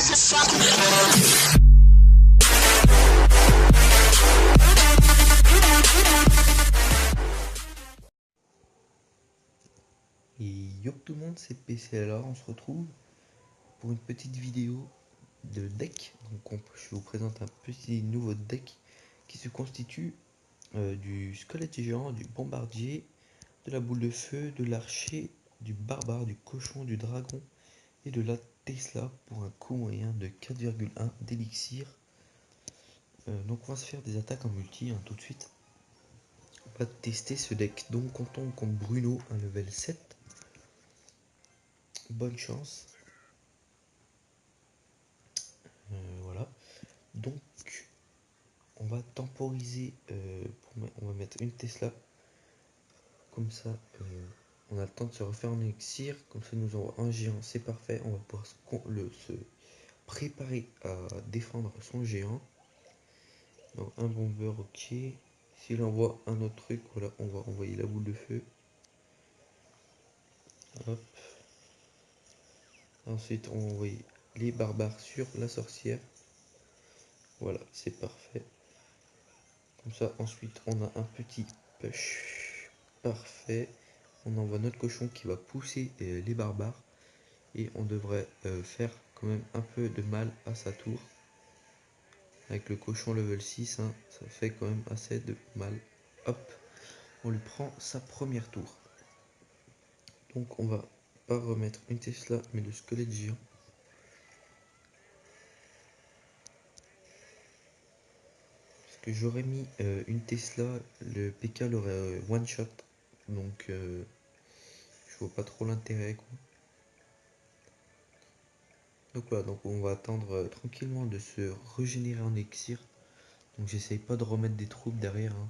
Et yo tout le monde, c'est PCLA, on se retrouve pour une petite vidéo de deck. Donc je vous présente un petit nouveau deck qui se constitue du squelette géant, du bombardier, de la boule de feu, de l'archer, du barbare, du cochon, du dragon et de la Tesla pour un coût moyen de 4,1 d'élixir. Donc on va se faire des attaques en multi tout de suite. On va tester ce deck. Donc on tombe contre Bruno, un level 7. Bonne chance. Voilà. Donc on va temporiser, on va mettre une Tesla. Comme ça, on a le temps de se refaire un élixir. Comme ça, nous aurons un géant, c'est parfait. On va pouvoir se préparer à défendre son géant. Donc un bombeur, ok. S'il envoie un autre truc, voilà, on va envoyer la boule de feu. Hop. Ensuite, on va envoyer les barbares sur la sorcière. Voilà, c'est parfait. Comme ça, ensuite, on a un petit push. Parfait. On envoie notre cochon qui va pousser les barbares. Et on devrait faire quand même un peu de mal à sa tour. Avec le cochon level 6, hein, ça fait quand même assez de mal. Hop, on lui prend sa première tour. Donc on va pas remettre une Tesla, mais le squelette géant. Parce que j'aurais mis une Tesla, le PK l'aurait one shot. Donc je vois pas trop l'intérêt, quoi. Donc voilà, donc on va attendre tranquillement de se régénérer en élixir. Donc j'essaye pas de remettre des troupes derrière, hein.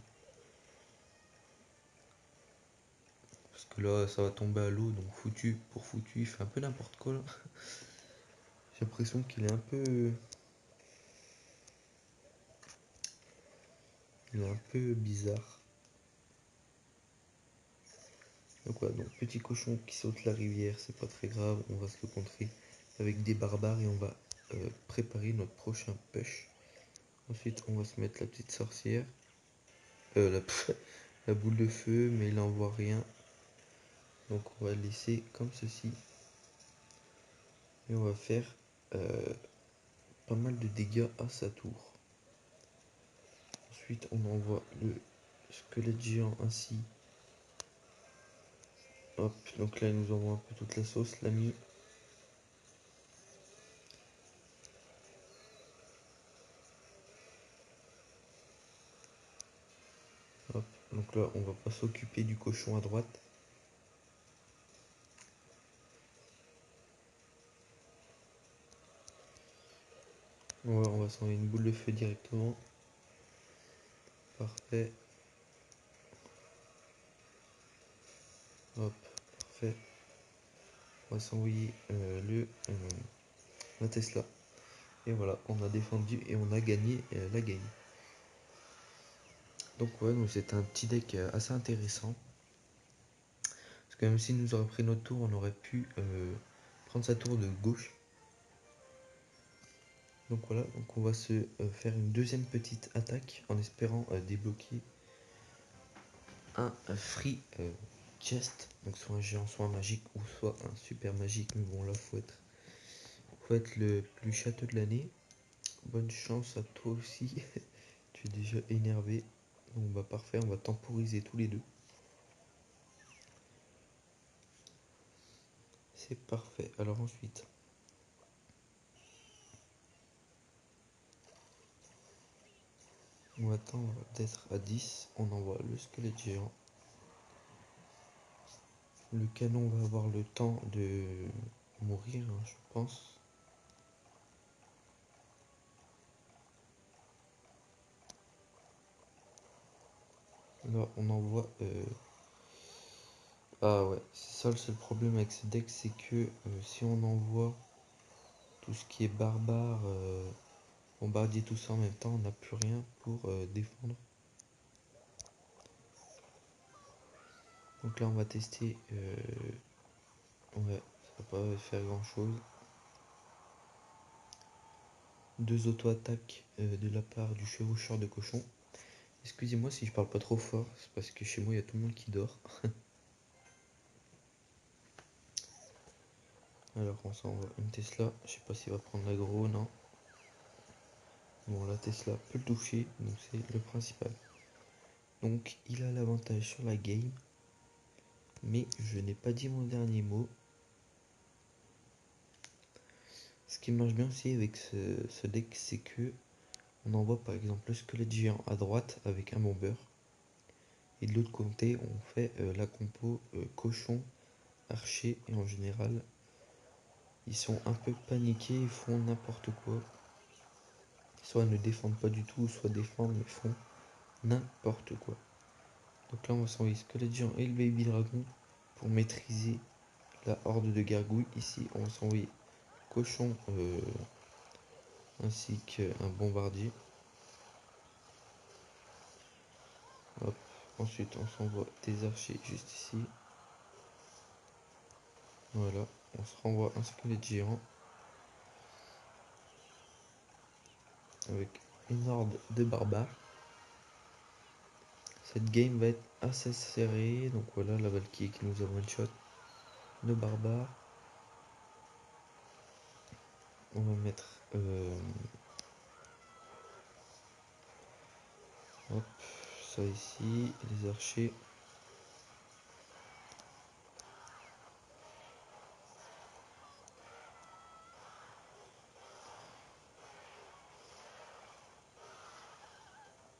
Parce que là ça va tomber à l'eau, donc foutu pour foutu, il fait un peu n'importe quoi là. J'ai l'impression qu'il est un peu... Il est un peu bizarre. Donc voilà, donc petit cochon qui saute la rivière, c'est pas très grave, on va se le contrer avec des barbares et on va préparer notre prochain push. Ensuite on va se mettre la petite sorcière. La boule de feu, mais il n'envoie rien. Donc on va laisser comme ceci. Et on va faire pas mal de dégâts à sa tour. Ensuite on envoie le squelette géant ainsi. Hop, donc là il nous envoie un peu toute la sauce, l'ami. Hop, donc là on va pas s'occuper du cochon à droite. On va s'envoyer une boule de feu directement. Parfait. Hop, parfait. On va s'envoyer la Tesla. Et voilà, on a défendu et on a gagné la game. Donc ouais, c'est un petit deck assez intéressant. Parce que même si nous aurait pris notre tour, on aurait pu prendre sa tour de gauche. Donc voilà, donc on va se faire une deuxième petite attaque en espérant débloquer un free chest. Donc soit un géant, soit un magique, ou soit un super magique. Mais bon là faut être le plus château de l'année. Bonne chance à toi aussi. Tu es déjà énervé. Donc bah parfait, on va temporiser tous les deux. C'est parfait. Alors ensuite, on va attendre d'être à 10. On envoie le squelette géant. Le canon va avoir le temps de mourir, hein, je pense. Là, on envoie... Ah ouais, c'est ça le seul problème avec ce deck, c'est que si on envoie tout ce qui est barbare, bombardier, tout ça en même temps, on n'a plus rien pour défendre. Donc là, on va tester... Ouais, ça va pas faire grand chose. 2 auto-attaques de la part du chevaucheur de cochon. Excusez-moi si je parle pas trop fort, c'est parce que chez moi il y a tout le monde qui dort. Alors on s'envoie une Tesla, je sais pas s'il va prendre l'aggro, non. Bon, la Tesla peut le toucher, donc c'est le principal. Donc il a l'avantage sur la game, mais je n'ai pas dit mon dernier mot. Ce qui marche bien aussi avec ce deck, c'est que on envoie par exemple le squelette géant à droite avec un bomber. Et de l'autre côté, on fait la compo cochon, archer, et en général, ils sont un peu paniqués, ils font n'importe quoi. Soit ne défendent pas du tout, soit défendent mais font n'importe quoi. Donc là, on va s'envoyer squelette géant et le baby dragon pour maîtriser la horde de gargouilles. Ici, on va s'envoyer cochon ainsi qu'un bombardier. Hop. Ensuite, on s'envoie des archers juste ici. Voilà, on se renvoie un squelette géant avec une horde de barbares. Cette game va être assez serrée, donc voilà la Valkyrie qui nous a one shot nos barbares. On va mettre hop, ça ici, les archers.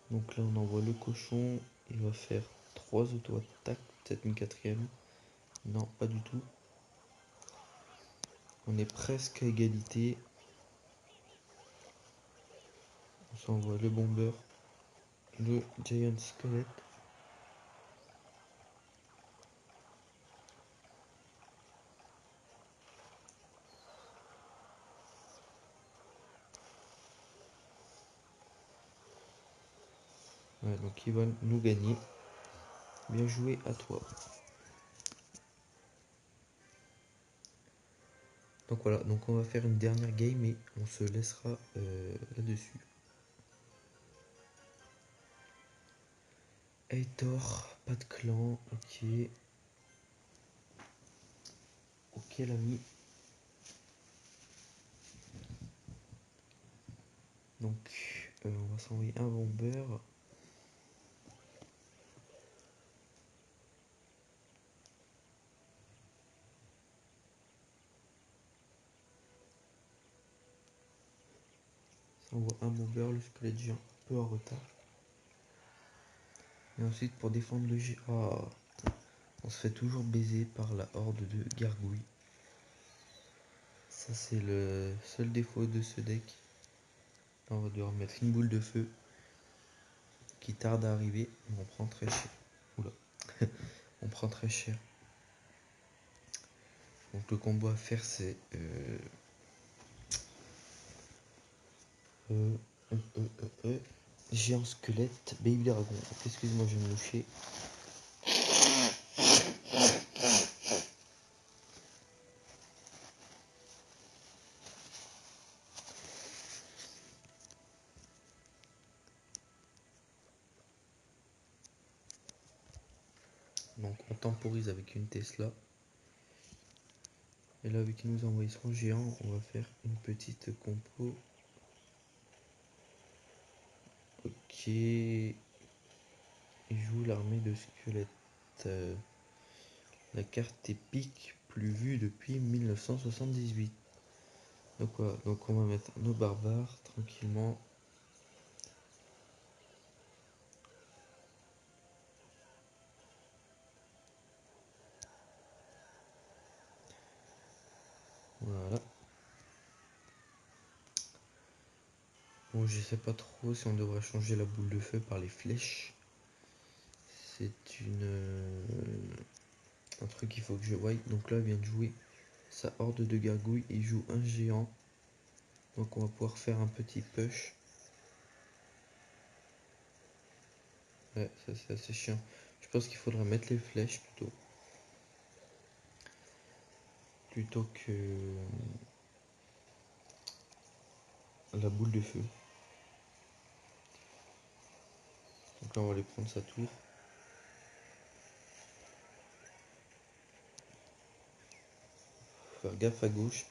Donc là on envoie le cochon, il va faire 3 auto-attaques, peut-être une quatrième. Non, pas du tout. On est presque à égalité. On s'envoie le bomber, le giant squelette. Ouais, donc ils vont nous gagner. Bien joué à toi. Donc voilà, donc on va faire une dernière game et on se laissera là-dessus. Heitor, pas de clan, ok. Ok l'ami. Donc on va s'envoyer un bomber. On voit un bomber, le squelette géant un peu en retard. Et ensuite pour défendre le géant, on se fait toujours baiser par la horde de gargouilles. Ça c'est le seul défaut de ce deck. Là, on va devoir mettre une boule de feu qui tarde à arriver, mais on prend très cher. Oula, on prend très cher. Donc le combo à faire c'est géant squelette, baby dragon. Excusez-moi, je vais me moucher. Donc on temporise avec une Tesla. Et là, vu qu'il nous a envoyé son géant, on va faire une petite compo. Ok. Il joue l'armée de squelettes. La carte épique plus vue depuis 1978. Donc voilà, donc on va mettre nos barbares tranquillement. Voilà. Bon, je sais pas trop si on devrait changer la boule de feu par les flèches. C'est un truc qu'il faut que je voie. Donc là, il vient de jouer sa horde de gargouilles. Il joue un géant. Donc on va pouvoir faire un petit push. Ouais, ça c'est assez chiant. Je pense qu'il faudra mettre les flèches plutôt que la boule de feu. Donc là on va aller prendre sa tour. Faire gaffe à gauche.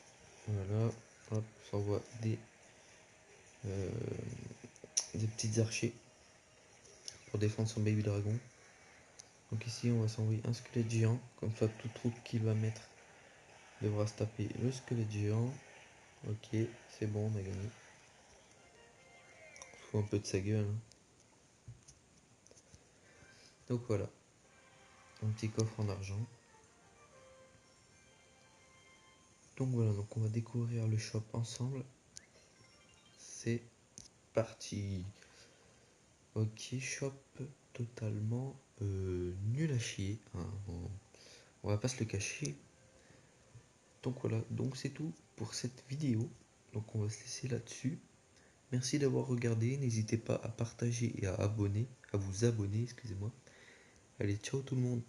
Voilà. Hop, ça envoie des petites archers pour défendre son baby dragon. Donc ici on va s'envoyer un squelette géant. Comme ça toute troupe qu'il va mettre devra se taper le squelette géant. Ok, c'est bon, on a gagné. Il faut un peu de sa gueule. Hein. Donc voilà. Un petit coffre en argent. Donc voilà, donc on va découvrir le shop ensemble. C'est parti. Ok, shop totalement nul à chier. Hein, on va pas se le cacher. Donc voilà, donc c'est tout pour cette vidéo. Donc on va se laisser là-dessus. Merci d'avoir regardé. N'hésitez pas à partager et à vous abonner, excusez-moi. Allez, ciao tout le monde.